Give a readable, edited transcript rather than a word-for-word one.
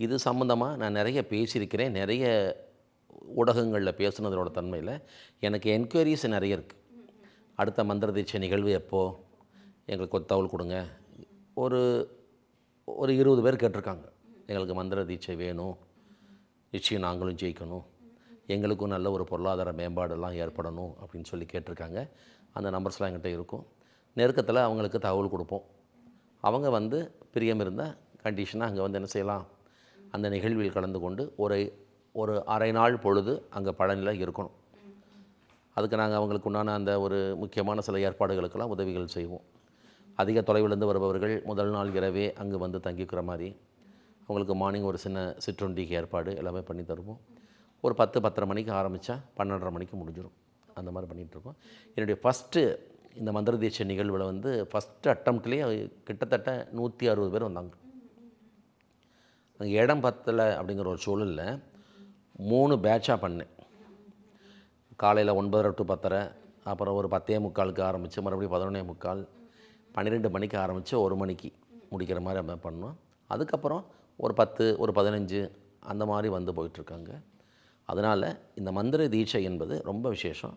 இது சம்மந்தமாக நான் நிறைய பேசியிருக்கிறேன். நிறைய ஊடகங்களில் பேசுனதோட தன்மையில் எனக்கு என்கொயரிஸ் நிறைய இருக்குது. அடுத்த மந்திர தீட்சை நிகழ்வு எப்போ, எங்களுக்கு ஒரு தகவல் கொடுங்க. ஒரு ஒரு 20 பேர் கேட்டிருக்காங்க. எங்களுக்கு மந்திர தீட்சை வேணும், நிச்சயம் நாங்களும் ஜெயிக்கணும், எங்களுக்கும் நல்ல ஒரு பொருளாதார மேம்பாடெல்லாம் ஏற்படணும் அப்படின்னு சொல்லி கேட்டிருக்காங்க. அந்த நம்பர்ஸ்லாம் என்கிட்ட இருக்கும். நெருக்கத்தில் அவங்களுக்கு தகவல் கொடுப்போம். அவங்க வந்து பிரியம் இருந்தால் கண்டிஷனாக அங்கே வந்து என்ன செய்யலாம், அந்த நிகழ்வில் கலந்து கொண்டு ஒரு அரை நாள் பொழுது அங்கே பழனியில் இருக்கணும். அதுக்கு நாங்கள் அவங்களுக்கு உண்டான அந்த ஒரு முக்கியமான சில ஏற்பாடுகளுக்கெல்லாம் உதவிகள் செய்வோம். அதிக தொலைவிலேருந்து வருபவர்கள் முதல் நாள் இரவே அங்கே வந்து தங்கிக்கிற மாதிரி அவங்களுக்கு மார்னிங் ஒரு சின்ன சிற்றுண்டிக்கு ஏற்பாடு எல்லாமே பண்ணி தருவோம். ஒரு 10-10:30 மணிக்கு ஆரம்பித்தா 12:30 மணிக்கு முடிஞ்சிடும். அந்த மாதிரி பண்ணிகிட்ருக்கோம். என்னுடைய ஃபஸ்ட்டு இந்த மந்திர தீட்சை நிகழ்வில் வந்து ஃபஸ்ட்டு அட்டம்ப்ட்லேயே கிட்டத்தட்ட 160 பேர் வந்தாங்க. அங்கே இடம் பத்தலை அப்படிங்கிற ஒரு சூழலில் 3 பேட்சாக பண்ணேன். காலையில் 9:30 to 10:30, அப்புறம் ஒரு 10:45க்கு ஆரம்பித்து மறுபடியும் 11:45, 12 மணிக்கு ஆரம்பித்து 1 மணிக்கு முடிக்கிற மாதிரி நம்ம பண்ணோம். அதுக்கப்புறம் ஒரு 10, ஒரு 15 அந்த மாதிரி வந்து போயிட்டுருக்காங்க. அதனால் இந்த மந்திர தீட்சை என்பது ரொம்ப விசேஷம்.